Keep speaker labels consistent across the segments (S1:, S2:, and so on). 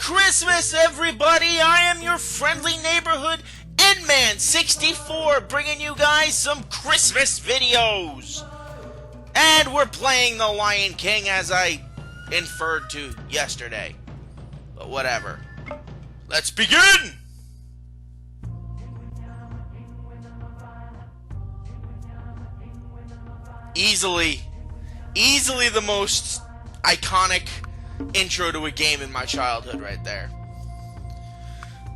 S1: Christmas, everybody! I am your friendly neighborhood Endman64, bringing you guys some Christmas videos. And we're playing The Lion King, as I inferred to yesterday. But whatever. Let's begin! Easily the most iconic intro to a game in my childhood right there.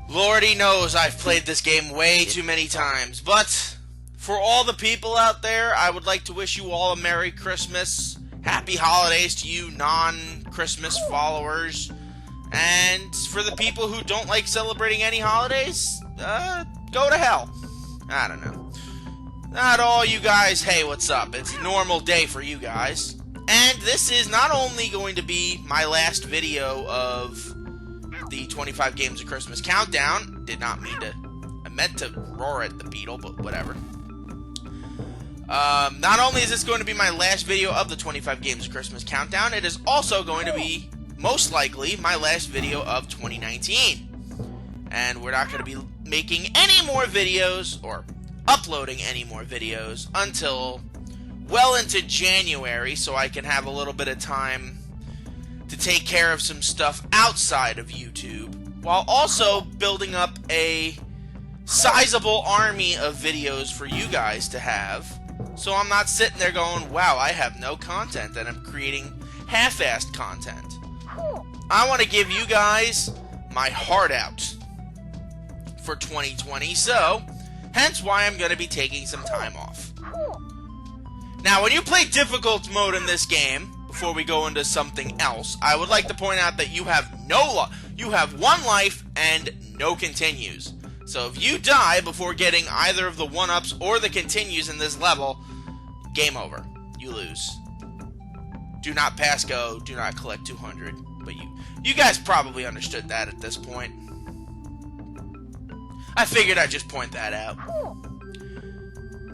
S1: Lordy knows I've played this game way too many times, but for all the people out there, I would like to wish you all a Merry Christmas, Happy Holidays to you non-Christmas followers, and for the people who don't like celebrating any holidays, go to hell. I don't know. Not all you guys, hey, what's up? It's a normal day for you guys. And this is not only going to be my last video of the 25 Games of Christmas Countdown. I meant to roar at the beetle, but whatever. Not only is this going to be my last video of the 25 Games of Christmas Countdown, it is also going to be, most likely, my last video of 2019. And we're not going to be making any more videos, or uploading any more videos, until well into January, so I can have a little bit of time to take care of some stuff outside of YouTube, while also building up a sizable army of videos for you guys to have, so I'm not sitting there going, wow, I have no content, and I'm creating half-assed content. I want to give you guys my heart out for 2020, so hence why I'm going to be taking some time off. Now, when you play difficult mode in this game, before we go into something else, I would like to point out that you have you have one life and no continues. So if you die before getting either of the 1-ups or the continues in this level, game over. You lose. Do not pass go, do not collect 200. But you guys probably understood that at this point. I figured I'd just point that out.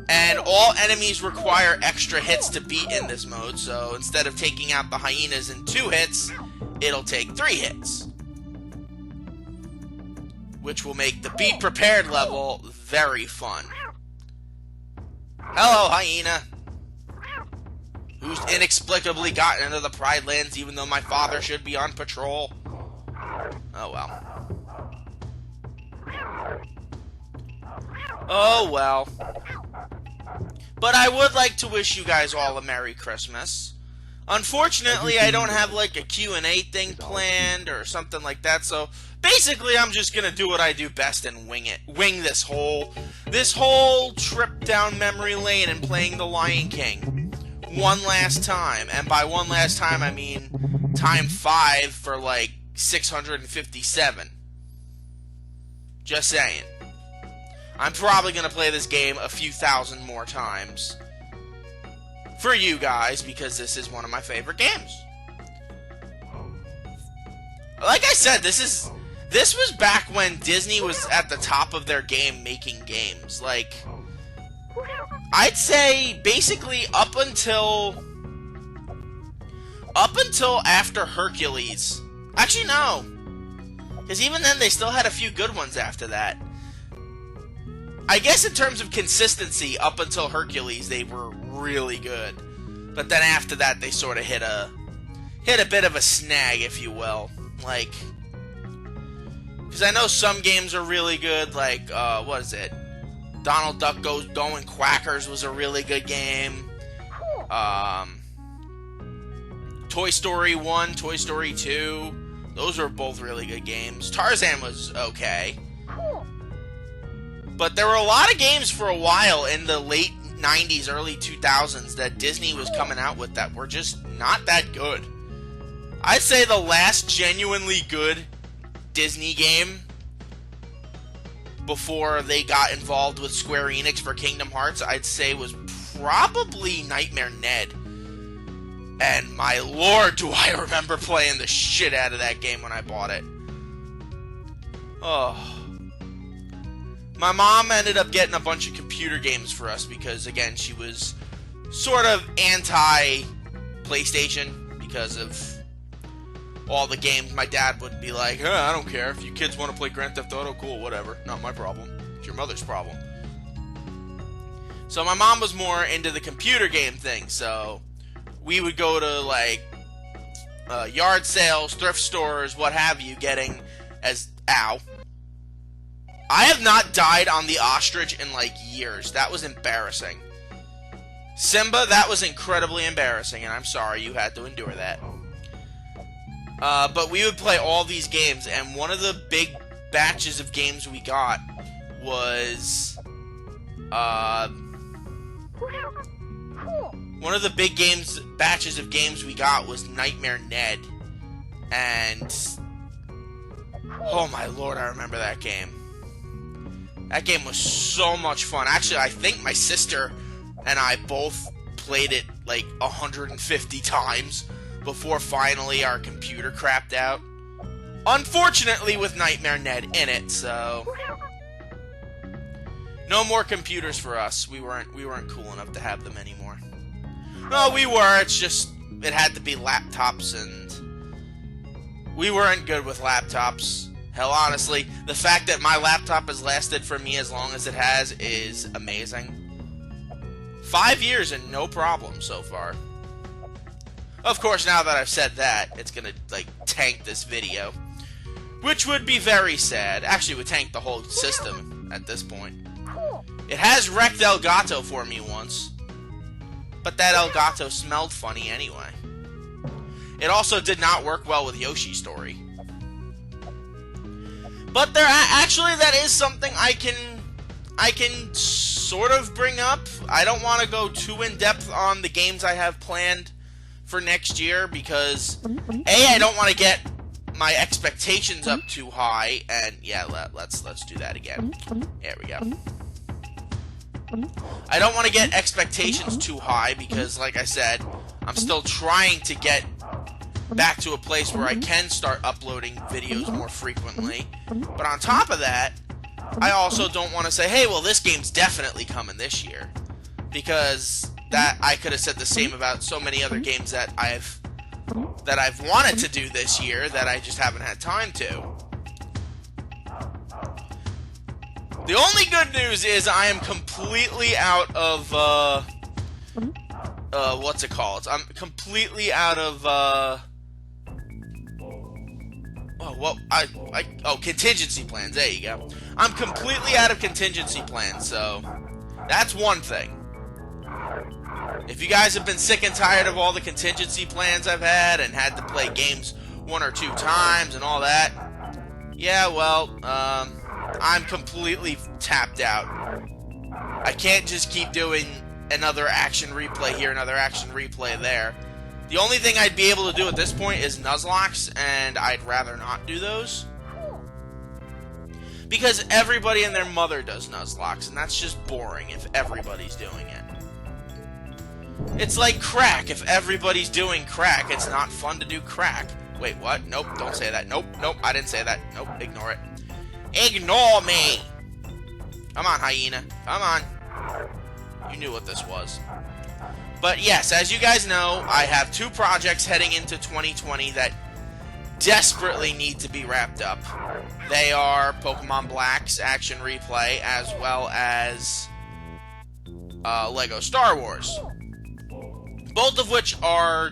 S1: And all enemies require extra hits to beat in this mode, so instead of taking out the hyenas in 2 hits, it'll take 3 hits. Which will make the Be Prepared level very fun. Hello, hyena! Who's inexplicably gotten into the Pride Lands even though my father should be on patrol. Oh well. Oh well. But I would like to wish you guys all a Merry Christmas. Unfortunately, I don't have like a Q&A thing planned or something like that, so basically I'm just gonna do what I do best and wing it. Wing this whole trip down memory lane and playing The Lion King one last time. And by one last time, I mean time 5 for like 657. Just saying. I'm probably going to play this game a few thousand more times for you guys, because this is one of my favorite games. Like I said, this was back when Disney was at the top of their game making games. Like, I'd say basically up until after Hercules. Actually, no. Because even then, they still had a few good ones after that. I guess in terms of consistency, up until Hercules, they were really good. But then after that, they sort of hit a bit of a snag, if you will. Like, because I know some games are really good, like, what is it? Donald Duck Goes Going Quackers was a really good game. Toy Story 1, Toy Story 2, those were both really good games. Tarzan was okay. But there were a lot of games for a while in the late 90s, early 2000s that Disney was coming out with that were just not that good. I'd say the last genuinely good Disney game before they got involved with Square Enix for Kingdom Hearts, I'd say was probably Nightmare Ned. And my lord, do I remember playing the shit out of that game when I bought it. Oh. My mom ended up getting a bunch of computer games for us because, again, she was sort of anti-PlayStation because of all the games, my dad would be like, I don't care. If you kids want to play Grand Theft Auto, cool, whatever. Not my problem. It's your mother's problem. So my mom was more into the computer game thing, so we would go to, like, yard sales, thrift stores, what have you, getting as... Ow. I have not died on the ostrich in, like, years. That was embarrassing. Simba, that was incredibly embarrassing, and I'm sorry you had to endure that. But we would play all these games, and one of the big batches of games we got was... one of the big batches of games we got was Nightmare Ned. And... oh my lord, I remember that game. That game was so much fun. Actually, I think my sister and I both played it like 150 times before finally our computer crapped out. Unfortunately, with Nightmare Ned in it, so no more computers for us. We weren't cool enough to have them anymore. No, we were. It's just it had to be laptops, and we weren't good with laptops. Hell, honestly, the fact that my laptop has lasted for me as long as it has is amazing. 5 years and no problem so far. Of course, now that I've said that, it's gonna, like, tank this video. Which would be very sad. Actually, it would tank the whole system at this point. It has wrecked Elgato for me once. But that Elgato smelled funny anyway. It also did not work well with Yoshi's Story. But actually, that is something I can sort of bring up. I don't want to go too in-depth on the games I have planned for next year because, A, I don't want to get my expectations up too high, and yeah, let's do that again. There we go. I don't want to get expectations too high because, like I said, I'm still trying to get back to a place where I can start uploading videos more frequently. But on top of that, I also don't want to say, hey, well, this game's definitely coming this year. Because that I could have said the same about so many other games that I've wanted to do this year that I just haven't had time to. The only good news is I am completely out of, what's it called? I'm completely out of, contingency plans. There you go. I'm completely out of contingency plans, so that's one thing. If you guys have been sick and tired of all the contingency plans I've had and had to play games 1 or 2 times and all that, yeah, well, I'm completely tapped out. I can't just keep doing another action replay here, another action replay there. The only thing I'd be able to do at this point is Nuzlocke, and I'd rather not do those. Because everybody and their mother does Nuzlocke, and that's just boring if everybody's doing it. It's like crack. If everybody's doing crack, it's not fun to do crack. Wait, what? Nope, don't say that. Nope, I didn't say that. Nope, ignore it. Ignore me! Come on, hyena. Come on. You knew what this was. But yes, as you guys know, I have 2 projects heading into 2020 that desperately need to be wrapped up. They are Pokemon Black's action replay, as well as Lego Star Wars. Both of which are,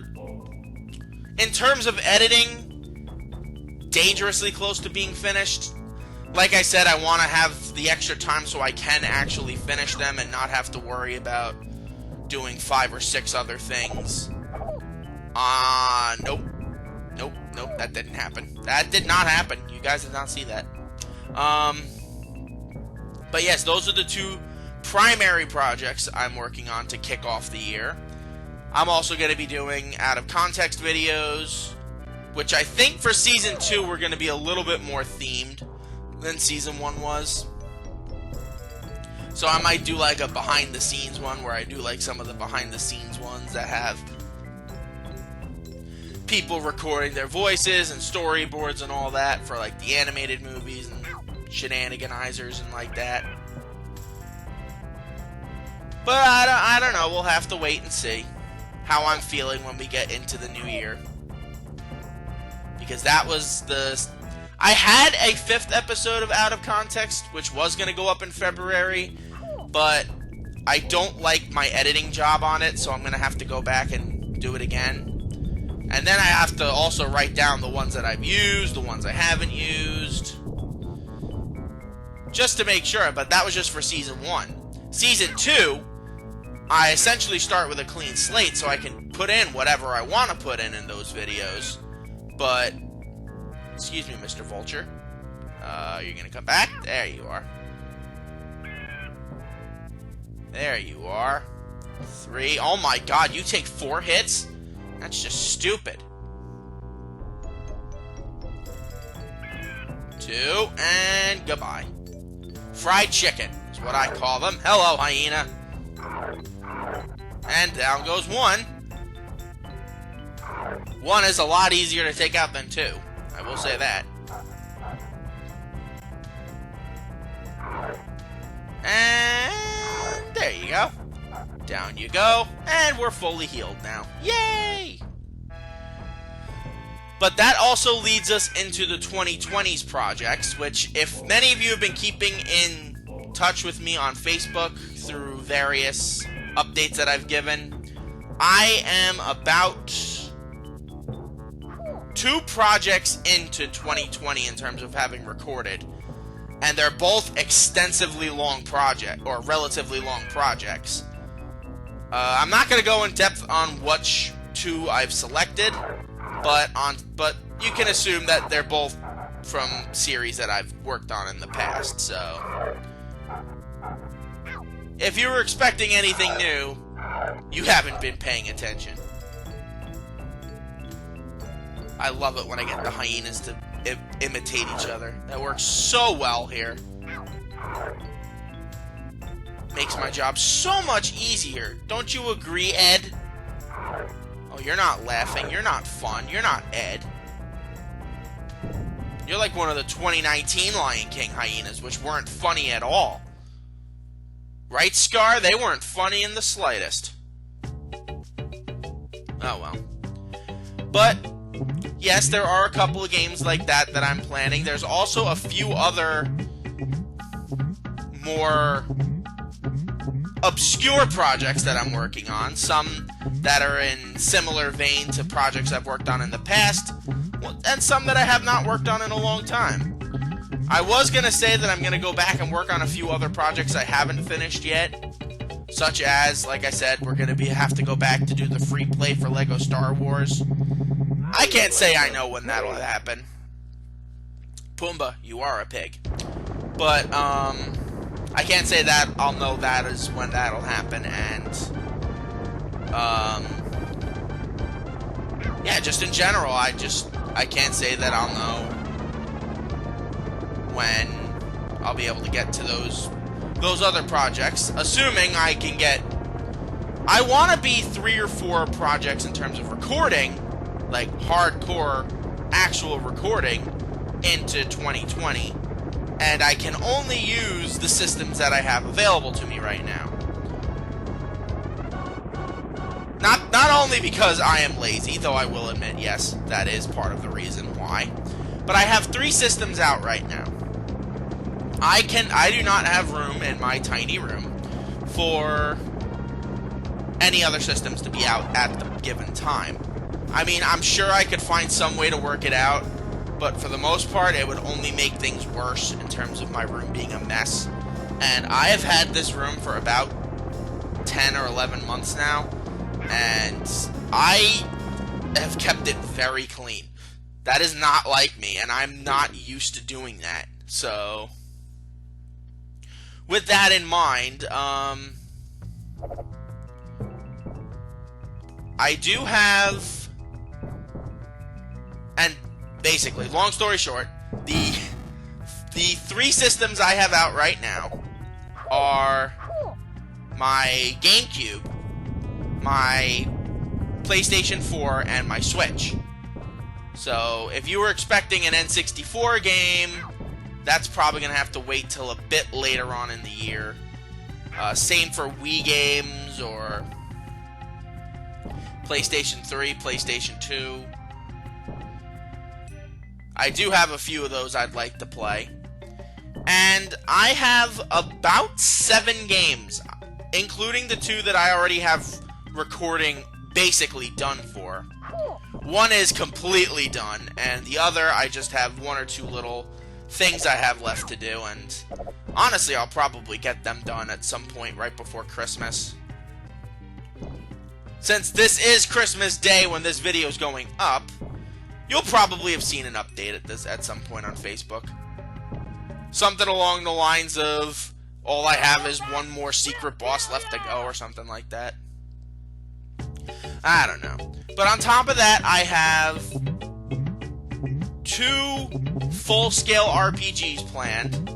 S1: in terms of editing, dangerously close to being finished. Like I said, I want to have the extra time so I can actually finish them and not have to worry about doing 5 or 6 other things. Nope, that didn't happen. That did not happen. You guys did not see that. But yes, those are the 2 primary projects I'm working on to kick off the year. I'm also going to be doing out-of-context videos, which I think for Season 2 we're going to be a little bit more themed than Season 1 was. So I might do like a behind-the-scenes one where I do like some of the behind-the-scenes ones that have people recording their voices and storyboards and all that for like the animated movies and shenaniganizers and like that. But I don't know. We'll have to wait and see how I'm feeling when we get into the new year. because that was I had a 5th episode of Out of Context, which was going to go up in February, but I don't like my editing job on it, so I'm going to have to go back and do it again. And then I have to also write down the ones that I've used, the ones I haven't used, just to make sure, but that was just for Season 1. Season 2, I essentially start with a clean slate, so I can put in whatever I want to put in those videos, but, excuse me, Mr. Vulture, you're going to come back? There you are. There you are. 3. Oh my god, you take 4 hits? That's just stupid. 2, and goodbye. Fried chicken is what I call them. Hello, hyena. And down goes 1. 1 is a lot easier to take out than 2. I will say that. And there you go. Down you go. And we're fully healed now. Yay! But that also leads us into the 2020s projects, which, if many of you have been keeping in touch with me on Facebook through various updates that I've given, I am about 2 projects into 2020 in terms of having recorded, and they're both extensively long or relatively long projects. I'm not going to go in depth on which 2 I've selected, but you can assume that they're both from series that I've worked on in the past, so if you were expecting anything new, you haven't been paying attention. I love it when I get the hyenas to imitate each other. That works so well here. Makes my job so much easier. Don't you agree, Ed? Oh, you're not laughing. You're not fun. You're not Ed. You're like one of the 2019 Lion King hyenas, which weren't funny at all. Right, Scar? They weren't funny in the slightest. Oh, well. But yes, there are a couple of games like that that I'm planning. There's also a few other more obscure projects that I'm working on. Some that are in similar vein to projects I've worked on in the past, and some that I have not worked on in a long time. I was going to say that I'm going to go back and work on a few other projects I haven't finished yet, such as, like I said, we're going to have to go back to do the free play for LEGO Star Wars. I can't say I know when that'll happen. Pumbaa, you are a pig. But, I can't say that I'll know that is when that'll happen, and, yeah, just in general, I can't say that I'll know when I'll be able to get to those other projects, assuming I can get, I want to be 3 or 4 projects in terms of recording, like hardcore actual recording, into 2020, and I can only use the systems that I have available to me right now. Not only because I am lazy, though I will admit, yes, that is part of the reason why, but I have 3 systems out right now. I do not have room in my tiny room for any other systems to be out at the given time. I mean, I'm sure I could find some way to work it out, but for the most part, it would only make things worse in terms of my room being a mess. And I have had this room for about 10 or 11 months now, and I have kept it very clean. That is not like me, and I'm not used to doing that. So, with that in mind, I do have, and basically, long story short, the 3 systems I have out right now are my GameCube, my PlayStation 4, and my Switch. So, if you were expecting an N64 game, that's probably going to have to wait till a bit later on in the year. Same for Wii games, or PlayStation 3, PlayStation 2. I do have a few of those I'd like to play. And I have about 7 games, including the 2 that I already have recording basically done for. One is completely done, and the other I just have 1 or 2 little things I have left to do, and honestly, I'll probably get them done at some point right before Christmas. Since this is Christmas Day when this video is going up, you'll probably have seen an update at some point on Facebook. Something along the lines of, all I have is 1 more secret boss left to go, or something like that. I don't know. But on top of that, I have 2 full-scale RPGs planned,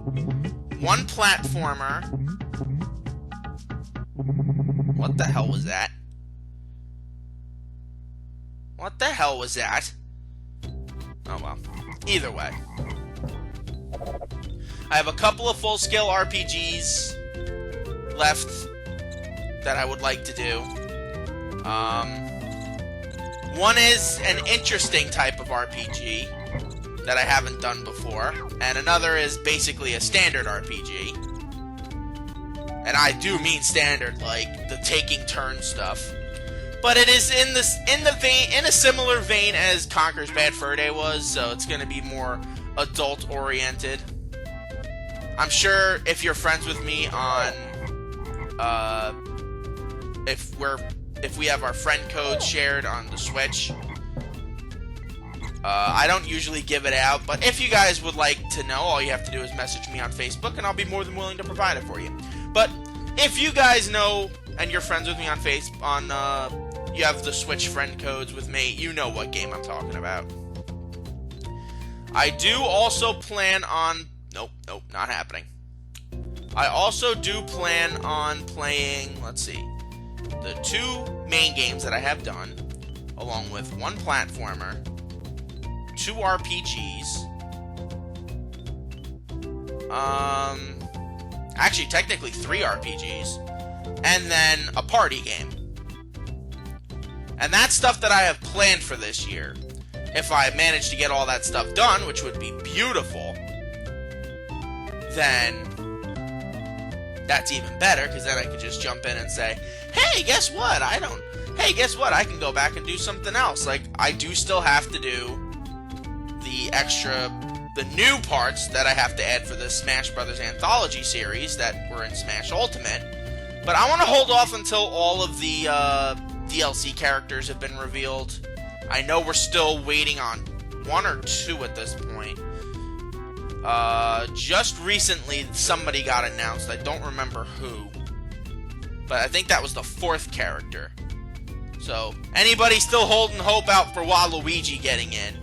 S1: 1 platformer. What the hell was that? What the hell was that? Oh well. Either way. I have a couple of full-scale RPGs left that I would like to do. One is an interesting type of RPG that I haven't done before, and another is basically a standard RPG. And I do mean standard, like the taking turn stuff. But it is in a similar vein as Conker's Bad Fur Day was, so it's going to be more adult-oriented. I'm sure if you're friends with me on, if we have our friend code shared on the Switch, I don't usually give it out, but if you guys would like to know, all you have to do is message me on Facebook, and I'll be more than willing to provide it for you. But if you guys know, and you're friends with me on you have the Switch friend codes with me, you know what game I'm talking about. I do also plan on... Nope, not happening. I also do plan on playing, let's see, the 2 main games that I have done, along with 1 platformer, 2 RPGs, actually technically 3 RPGs, and then a party game. And that's stuff that I have planned for this year. If I manage to get all that stuff done, which would be beautiful, then that's even better, because then I could just jump in and say, hey, guess what? Hey, guess what? I can go back and do something else. Like, I do still have to do the new parts that I have to add for the Smash Brothers Anthology series that were in Smash Ultimate. But I want to hold off until all of the DLC characters have been revealed. I know we're still waiting on 1 or 2 at this point. Just recently, somebody got announced. I don't remember who. But I think that was the 4th character. So, anybody still holding hope out for Waluigi getting in?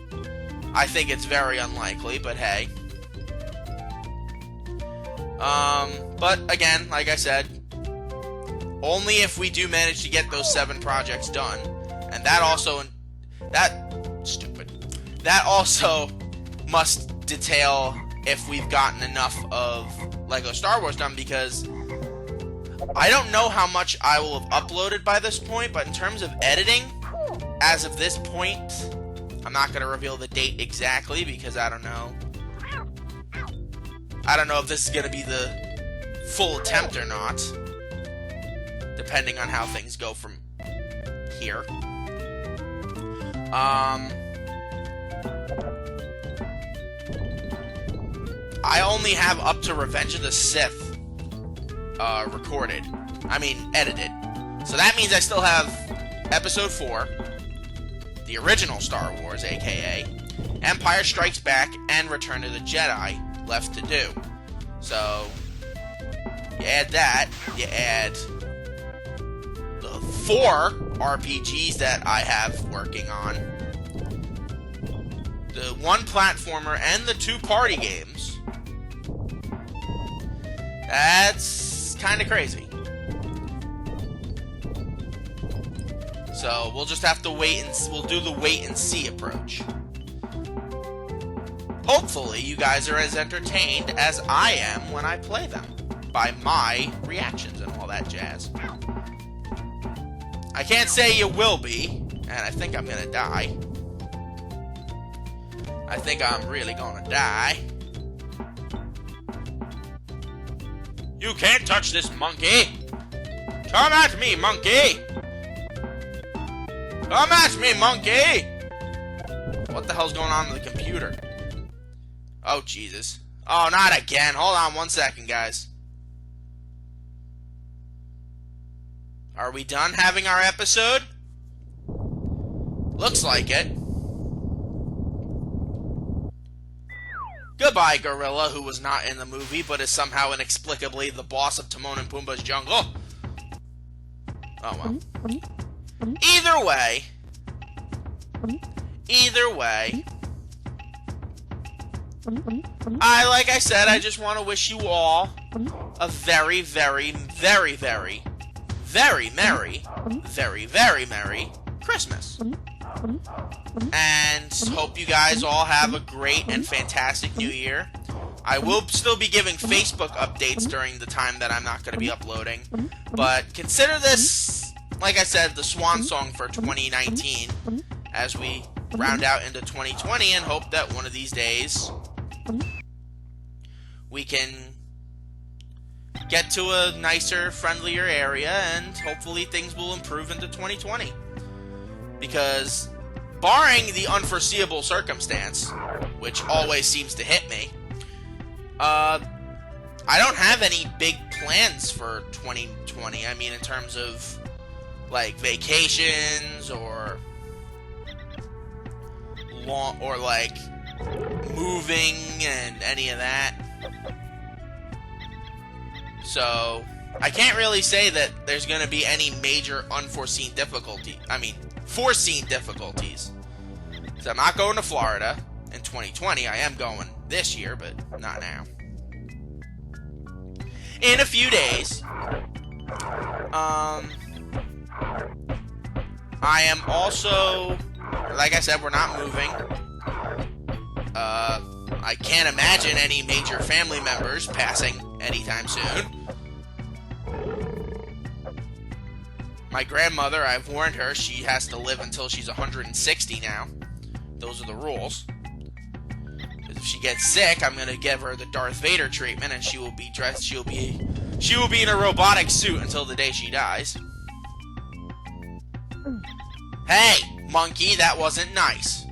S1: I think it's very unlikely, but hey. But again, like I said, only if we do manage to get those 7 projects done. And that also must detail if we've gotten enough of LEGO Star Wars done, because I don't know how much I will have uploaded by this point, but in terms of editing, as of this point, I'm not going to reveal the date exactly, because I don't know. I don't know if this is going to be the full attempt or not, depending on how things go from here. I only have up to Revenge of the Sith edited. So that means I still have Episode 4, the original Star Wars, aka Empire Strikes Back, and Return of the Jedi left to do. So, you add that, you add the 4 RPGs that I have working on, the 1 platformer, and the 2 party games. That's kind of crazy. So, we'll just have to wait and we'll do the wait and see approach. Hopefully, you guys are as entertained as I am when I play them, by my reactions and all that jazz. I can't say you will be, and I think I'm gonna die. I think I'm really gonna die. You can't touch this, monkey! Come at me, monkey! Come at me, monkey! What the hell's going on with the computer? Oh, Jesus. Oh, not again. Hold on 1 second, guys. Are we done having our episode? Looks like it. Goodbye, Gorilla, who was not in the movie, but is somehow inexplicably the boss of Timon and Pumbaa's jungle. Oh, well. Either way, like I said, I just want to wish you all a very, very, very, very, very merry, very, very merry Christmas. And hope you guys all have a great and fantastic New Year. I will still be giving Facebook updates during the time that I'm not going to be uploading. But consider this, like I said, the swan song for 2019 as we round out into 2020 and hope that one of these days we can get to a nicer, friendlier area and hopefully things will improve into 2020. Because barring the unforeseeable circumstance, which always seems to hit me, I don't have any big plans for 2020. I mean, in terms of, like, vacations or like, moving and any of that. So, I can't really say that there's going to be any major unforeseen difficulty. I mean, foreseen difficulties. So I'm not going to Florida in 2020. I am going this year, but not now. In a few days, I am also, like I said, we're not moving. I can't imagine any major family members passing anytime soon. My grandmother, I've warned her, she has to live until she's 160 now. Those are the rules. If she gets sick, I'm gonna give her the Darth Vader treatment, and she will be dressed. She will be in a robotic suit until the day she dies. Hey, monkey, that wasn't nice.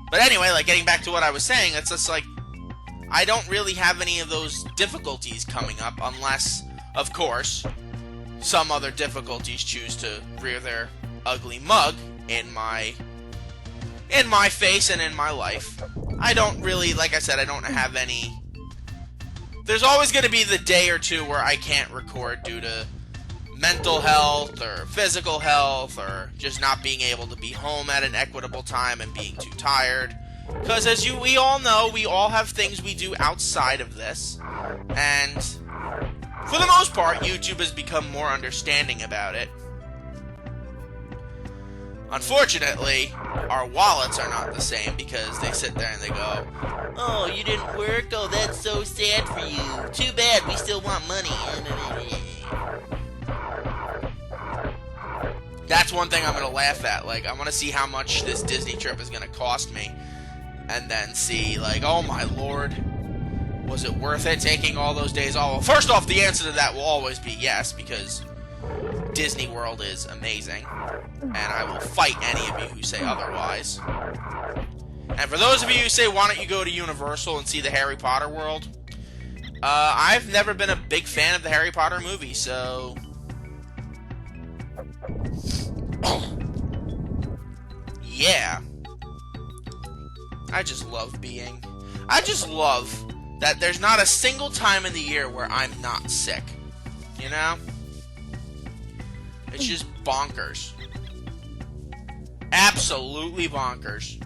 S1: But anyway, like, getting back to what I was saying, it's just like, I don't really have any of those difficulties coming up unless, of course, some other difficulties choose to rear their ugly mug in my face and in my life. I don't really, like I said, I don't have any. There's always going to be the day or two where I can't record due to mental health or physical health or just not being able to be home at an equitable time and being too tired. Because as we all know, we all have things we do outside of this. And for the most part, YouTube has become more understanding about it. Unfortunately, our wallets are not the same because they sit there and they go, "Oh, you didn't work? Oh, that's so sad for you. Too bad, we still want money." That's one thing I'm going to laugh at. Like, I want to see how much this Disney trip is going to cost me. And then see, like, oh my lord, was it worth it taking all those days off? Well, first off, the answer to that will always be yes, because Disney World is amazing. And I will fight any of you who say otherwise. And for those of you who say, why don't you go to Universal and see the Harry Potter world? I've never been a big fan of the Harry Potter movie, so yeah. I just love that there's not a single time in the year where I'm not sick. You know? It's just bonkers. Absolutely bonkers.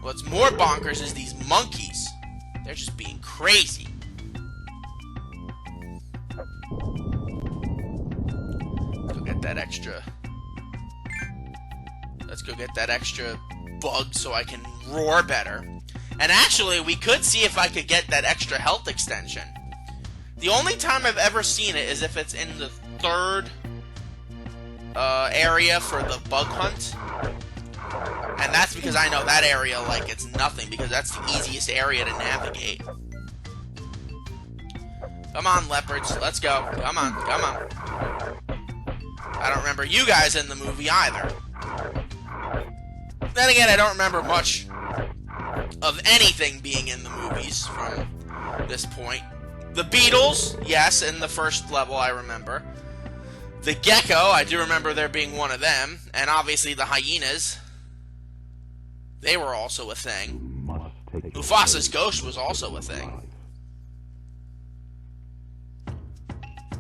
S1: What's more bonkers is these monkeys. They're just being crazy. Go get that extra. Let's go get that extra bug so I can roar better. And actually, we could see if I could get that extra health extension. The only time I've ever seen it is if it's in the third area for the bug hunt. And that's because I know that area like it's nothing, because that's the easiest area to navigate. Come on, leopards. Let's go. Come on. Come on. I don't remember you guys in the movie either. Then again, I don't remember much of anything being in the movies from this point. The beetles, yes, in the first level I remember. The gecko, I do remember there being one of them. And obviously the hyenas. They were also a thing. Mufasa's ghost was also a thing.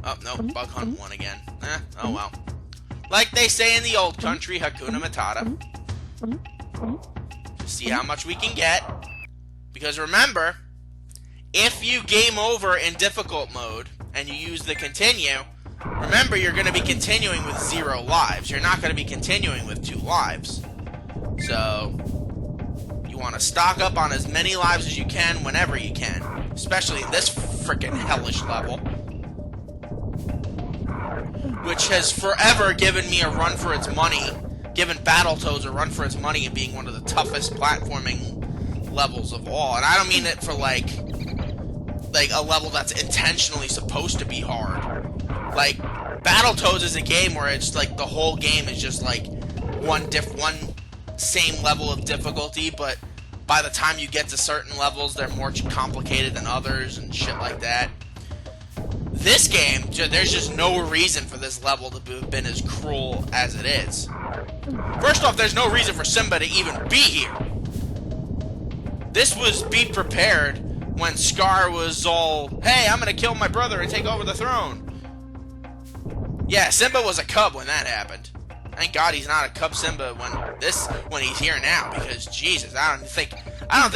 S1: Oh, no, bug hunt one again. Oh well. Like they say in the old country, Hakuna Matata. Just see how much we can get. Because remember, if you game over in difficult mode, and you use the continue, remember you're going to be continuing with 0 lives. You're not going to be continuing with 2 lives. So, you want to stock up on as many lives as you can whenever you can. Especially in this frickin' hellish level. Which has forever given me a run for its money. Given Battletoads a run for its money and being one of the toughest platforming levels of all. And I don't mean it for like a level that's intentionally supposed to be hard. Like, Battletoads is a game where it's like the whole game is just like one same level of difficulty, but by the time you get to certain levels, they're more complicated than others and shit like that. This game, there's just no reason for this level to have been as cruel as it is. First off, there's no reason for Simba to even be here. This was be prepared when Scar was all, hey, I'm gonna kill my brother and take over the throne. Yeah, Simba was a cub when that happened. Thank God he's not a cub Simba when he's here now, because Jesus, I don't think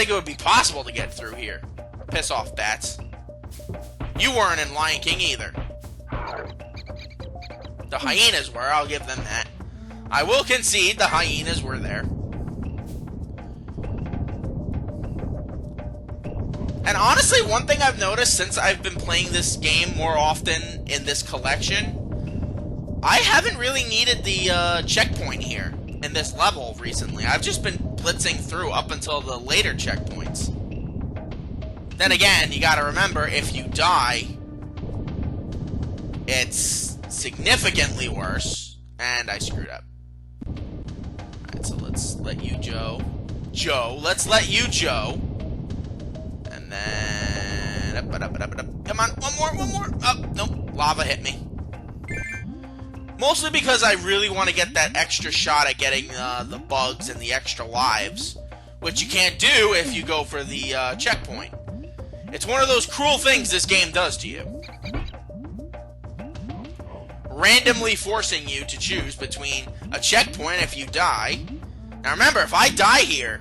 S1: it would be possible to get through here. Piss off, bats. You weren't in Lion King either. The hyenas were, I'll give them that. I will concede the hyenas were there. And honestly, one thing I've noticed since I've been playing this game more often in this collection, I haven't really needed the checkpoint here in this level recently. I've just been blitzing through up until the later checkpoints. Then again, you gotta remember, if you die, it's significantly worse. And I screwed up. Alright, so let's let you, Joe. Let's let you, Joe. And then... Come on, one more. Oh, nope, lava hit me. Mostly because I really want to get that extra shot at getting the bugs and the extra lives. Which you can't do if you go for the checkpoint. It's one of those cruel things this game does to you. Randomly forcing you to choose between a checkpoint if you die. Now remember, if I die here,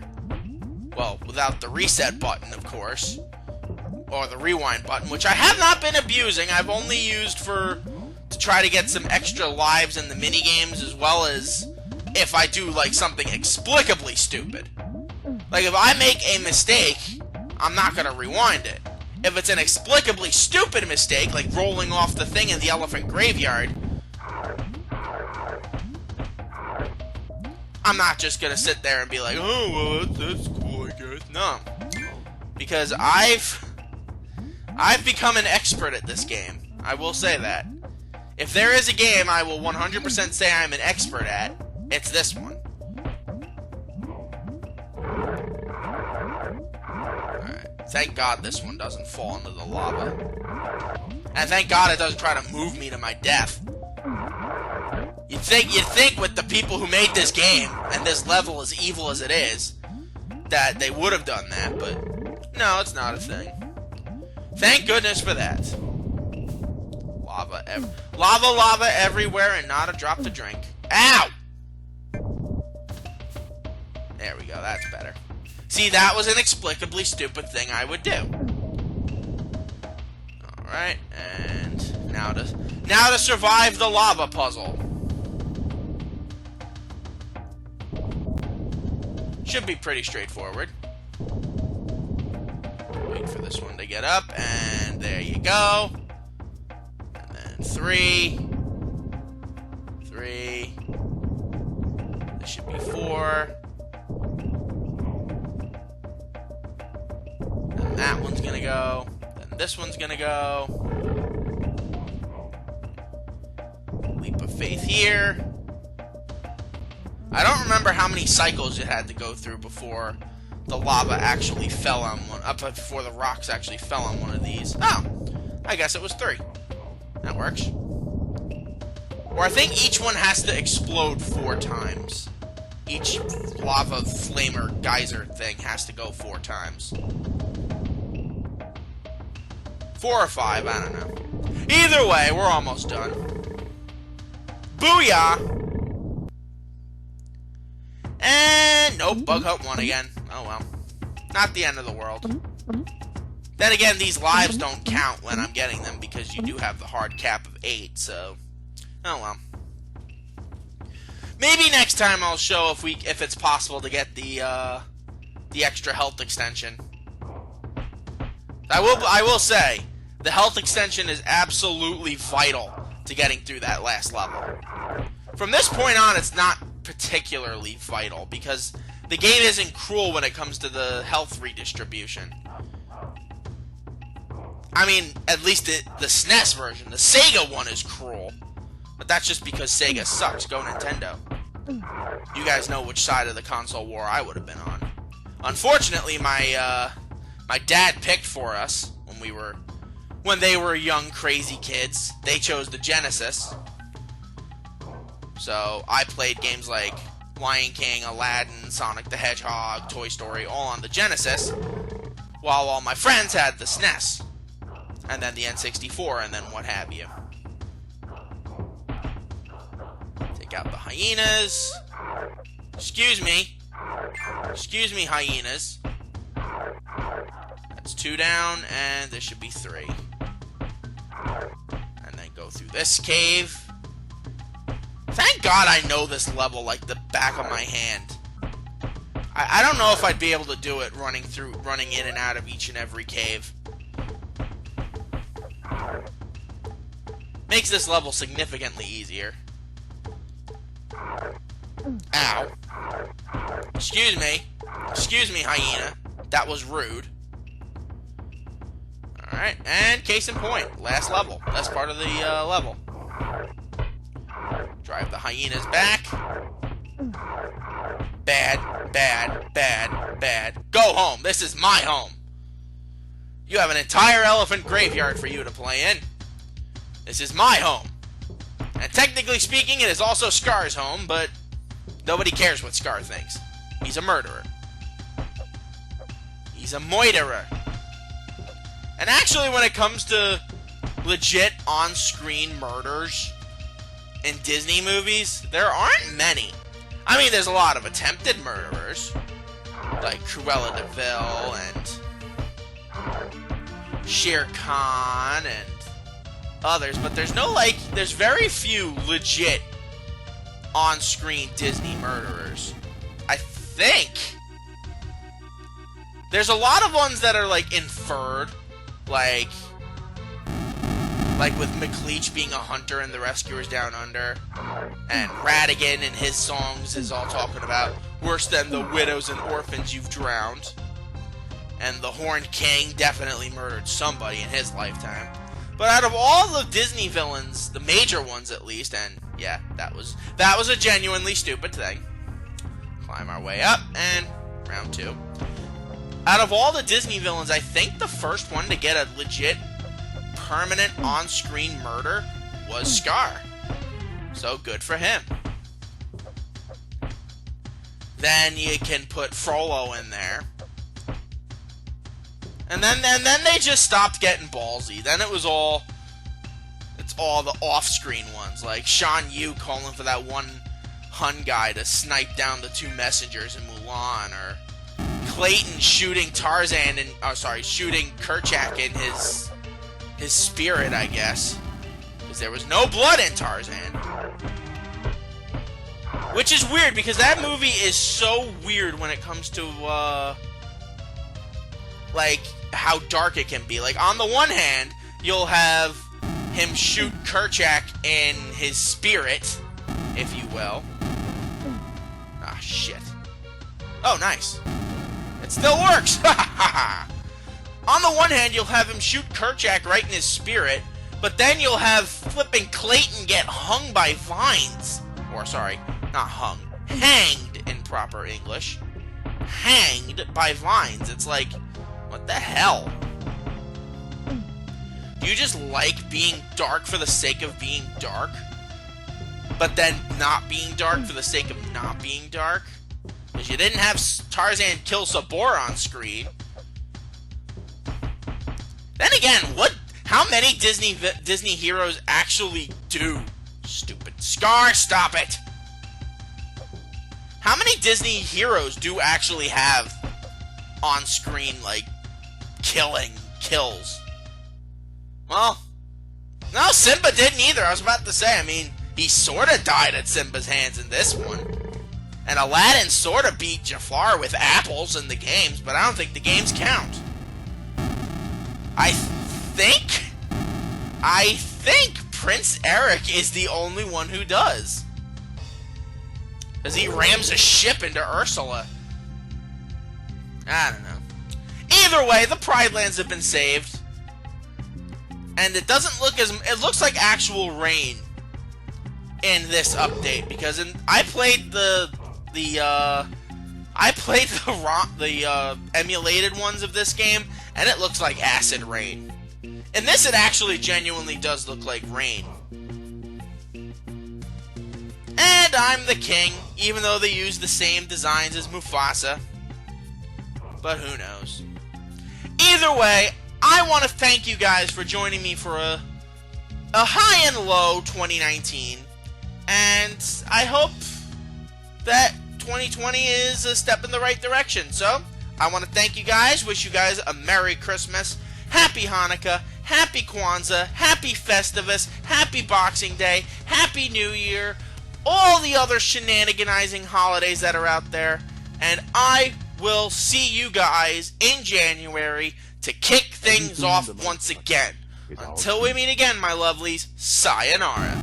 S1: well, without the reset button, of course, or the rewind button, which I have not been abusing, I've only used to try to get some extra lives in the minigames, as well as if I do, like, something explicably stupid. Like, if I make a mistake, I'm not gonna rewind it. If it's an explicably stupid mistake, like rolling off the thing in the elephant graveyard, I'm not just gonna sit there and be like, oh, well, that's cool, I guess. No. Because I've become an expert at this game. I will say that. If there is a game I will 100% say I'm an expert at, it's this one. Thank God this one doesn't fall into the lava. And thank God it doesn't try to move me to my death. You'd think with the people who made this game, and this level as evil as it is, that they would have done that, but no, it's not a thing. Thank goodness for that. Lava everywhere and not a drop to drink. Ow! There we go, that's better. See, that was an inexplicably stupid thing I would do. Alright, and now to survive the lava puzzle. Should be pretty straightforward. Wait for this one to get up, and there you go. And then 3. This should be 4. Then that one's gonna go. Then this one's gonna go. Leap of faith here. I don't remember how many cycles it had to go through before the lava actually fell on one. Before the rocks actually fell on one of these. Oh, I guess it was 3. That works. Or I think each one has to explode 4 times. Each lava flamer geyser thing has to go 4 times. 4 or 5, I don't know. Either way, we're almost done. Booyah! And nope, Bug Hut won again. Oh well. Not the end of the world. Then again, these lives don't count when I'm getting them because you do have the hard cap of 8, so oh well. Maybe next time I'll show if it's possible to get the extra health extension. I will say the health extension is absolutely vital to getting through that last level. From this point on, it's not particularly vital because the game isn't cruel when it comes to the health redistribution. I mean, at least the SNES version. The Sega one is cruel. But that's just because Sega sucks. Go Nintendo. You guys know which side of the console war I would have been on. Unfortunately, my dad picked for us when they were young, crazy kids. They chose the Genesis. So I played games like Lion King, Aladdin, Sonic the Hedgehog, Toy Story, all on the Genesis, while all my friends had the SNES, and then the N64, and then what have you. Take out the hyenas. Excuse me. Excuse me, hyenas. That's 2 down, and there should be 3. And then go through this cave. Thank God I know this level like the back of my hand. I don't know if I'd be able to do it running in and out of each and every cave. Makes this level significantly easier. Ow. Excuse me. Excuse me, hyena. That was rude. Alright, and case in point. Last level. Last part of the level. Drive the hyenas back. Bad, bad, bad, bad. Go home. This is my home. You have an entire elephant graveyard for you to play in. This is my home. And technically speaking, it is also Scar's home, but nobody cares what Scar thinks. He's a murderer. He's a moiterer. And actually, when it comes to legit on-screen murders in Disney movies, there aren't many. I mean, there's a lot of attempted murderers, like Cruella de Vil and Shere Khan and others, but there's very few legit on-screen Disney murderers. I think there's a lot of ones that are like inferred, like with McLeach being a hunter in The Rescuers Down Under, and Radigan in his songs is all talking about worse than the widows and orphans you've drowned. And the Horned King definitely murdered somebody in his lifetime. But out of all the Disney villains, the major ones at least, and yeah, that was a genuinely stupid thing. Climb our way up, and round 2. Out of all the Disney villains, I think the first one to get a legit permanent on-screen murder was Scar. So good for him. Then you can put Frollo in there. And then they just stopped getting ballsy. Then it's all the off-screen ones, like Shan Yu calling for that one Hun guy to snipe down the 2 messengers in Mulan, or Clayton shooting Tarzan shooting Kerchak in his spirit, I guess, because there was no blood in Tarzan. Which is weird, because that movie is so weird when it comes to like how dark it can be. Like, on the one hand, you'll have him shoot Kerchak in his spirit, if you will. Ah, shit. Oh, nice. It still works! Ha ha ha! On the one hand, you'll have him shoot Kerchak right in his spirit, but then you'll have flipping Clayton get hung by vines. Or, sorry, not hung. Hanged in proper English. Hanged by vines. It's like, what the hell? Do you just like being dark for the sake of being dark? But then not being dark for the sake of not being dark? Because you didn't have Tarzan kill Sabor on screen. Then again, how many Disney heroes actually do? Stupid Scar, stop it! How many Disney heroes do actually have on-screen, like, kills? Well, no, Simba didn't either. I was about to say, I mean, he sort of died at Simba's hands in this one. And Aladdin sort of beat Jafar with apples in the games, but I don't think the games count. I think Prince Eric is the only one who does. Because he rams a ship into Ursula. I don't know. Either way, the Pride Lands have been saved. And it doesn't look as... It looks like actual rain in this update. Because I played the emulated ones of this game, and it looks like acid rain. In this, it actually genuinely does look like rain. And I'm the king, even though they use the same designs as Mufasa. But who knows? Either way, I want to thank you guys for joining me for a high and low 2019. And I hope that 2020 is a step in the right direction. So, I want to thank you guys, wish you guys a Merry Christmas, Happy Hanukkah, Happy Kwanzaa, Happy Festivus, Happy Boxing Day, Happy New Year, all the other shenaniganizing holidays that are out there, and I will see you guys in January to kick things off once again. Until we meet again, my lovelies, sayonara.